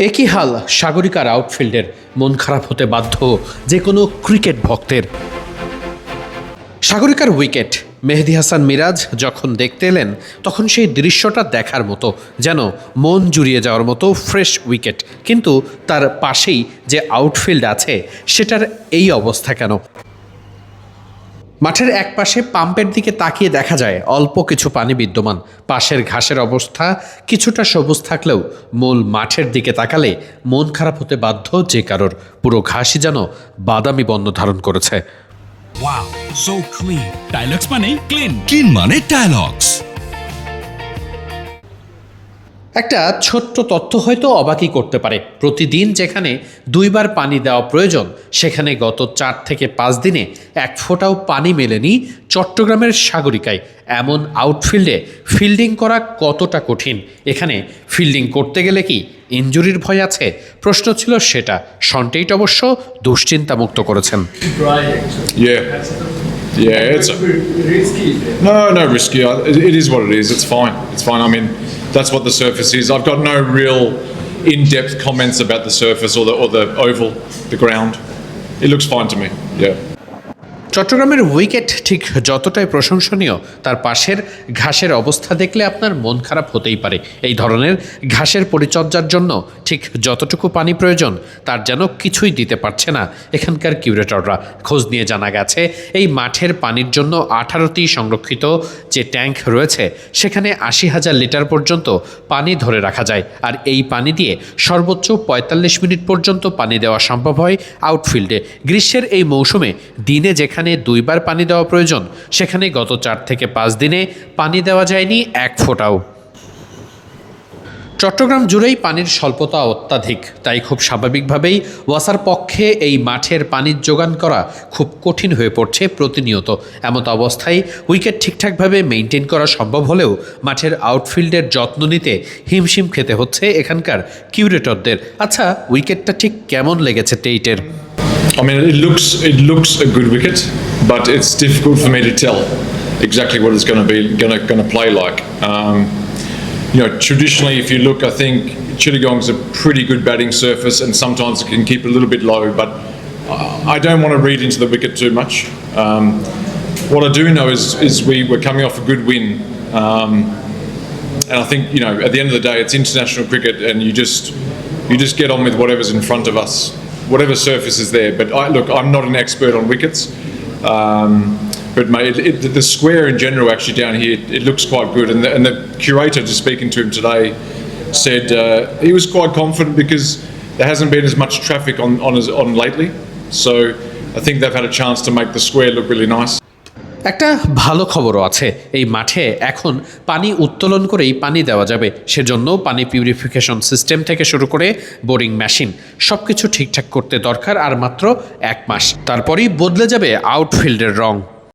একই হাল সাগরিকার আউটফিল্ডের। মন খারাপ হতে বাধ্য যে কোনো ক্রিকেট ভক্তের। সাগরিকার উইকেট। মেহেদী হাসান মিরাজ যখন দেখতে এলেন তখন সেই দৃশ্যটা দেখার মতো, যেন মন জুড়িয়ে যাওয়ার মতো ফ্রেশ উইকেট। কিন্তু তার পাশেই যে আউটফিল্ড আছে সেটার এই অবস্থা কেন? মাঠের এক পাশে পাম্পের দিকে তাকিয়ে দেখা যায় অল্প কিছু পানি বিদ্যমান। পাশের ঘাসের অবস্থা কিছুটা সবুজ থাকলেও মূল মাঠের দিকে তাকালে মন খারাপ হতে বাধ্য যে কারোর। পুরো ঘাসই যেন বাদামি বর্ণ ধারণ করেছে। Wow, so clean. Dialox মানে clean. Clean মানে Dialox. একটা ছোট্ট তথ্য হয়তো অবাকই করতে পারে। প্রতিদিন যেখানে 2 বার পানি দেওয়া প্রয়োজন, সেখানে গত 4 থেকে 5 দিনে 1 ফোঁটাও পানি মেলেনি চট্টগ্রামের সাগরিকায়। এমন আউটফিল্ডে ফিল্ডিং করা কতটা কঠিন? এখানে ফিল্ডিং করতে গেলে কি ইনজুরির ভয় আছে? প্রশ্ন ছিল সেটা। শন টেইট অবশ্য দুশ্চিন্তামুক্ত করেছেন। Yeah, it's risky. no risky. It is what it is. It's fine. It's fine. I mean, that's what the surface is. I've got no real in-depth comments about the surface or the oval, the ground. It looks fine to me. Yeah. চট্টগ্রামের wicket ঠিক যতটাই প্রশংসনীয়, তার পাশের ঘাসের অবস্থা দেখলে আপনার মন খারাপ হতেই পারে। এই ধরনের ঘাসের পরিচর্যার জন্য ঠিক যতটুকু পানি প্রয়োজন তার যেন কিছুই দিতে পারছে না এখানকার কিউরেটররা। খোঁজ নিয়ে জানা গেছে এই মাঠের পানির জন্য 18টি সংরক্ষিত যে ট্যাঙ্ক রয়েছে সেখানে 80,000 লিটার পর্যন্ত পানি ধরে রাখা যায়। আর এই পানি দিয়ে সর্বোচ্চ 45 মিনিট পর্যন্ত পানি দেওয়া সম্ভব হয় আউটফিল্ডে। গ্রীষ্মের এই মৌসুমে দিনে যেখানে 2 বার পানি দেওয়া প্রয়োজন, সেখানে গত 4 থেকে 5 দিনে পানি দেওয়া যায়নি 1 ফোঁটাও। চট্টগ্রাম জুড়েই পানির স্বল্পতা অত্যাধিক, তাই খুব স্বাভাবিকভাবেই ওয়াসার পক্ষে এই মাঠের পানির যোগান করা খুব কঠিন হয়ে পড়ছে প্রতিনিয়ত। এমত অবস্থায় উইকেট ঠিকঠাকভাবে মেনটেন করা সম্ভব হলেও মাঠের আউটফিল্ডের যত্ন নিতে হিমশিম খেতে হচ্ছে এখানকার কিউরেটরদের। আচ্ছা, উইকেটটা ঠিক কেমন লেগেছে টেইটের? I mean, it looks a good wicket, but it's difficult for me to tell exactly what it's going to play like. Traditionally, if you look, I think Chittagong's a pretty good batting surface, and sometimes it can keep a little bit low. But I don't want to read into the wicket too much. What I do know is we were coming off a good win, and I think at the end of the day, it's international cricket, and you just get on with whatever's in front of us. Whatever surface is there, but I'm not an expert on wickets, but mate, the square in general actually down here, it looks quite good, and the curator, just speaking to him today, said he was quite confident because there hasn't been as much traffic on lately, so I think they've had a chance to make the square look really nice. একটা ভালো খবরও আছে, এই মাঠে এখন পানি উত্তোলন করেই পানি দেওয়া যাবে। সেজন্য পানি পিউরিফিকেশন সিস্টেম থেকে শুরু করে বোরিং মেশিন সব কিছু ঠিকঠাক করতে দরকার আর মাত্র 1 মাস। তারপরেই বদলে যাবে আউটফিল্ডের রং।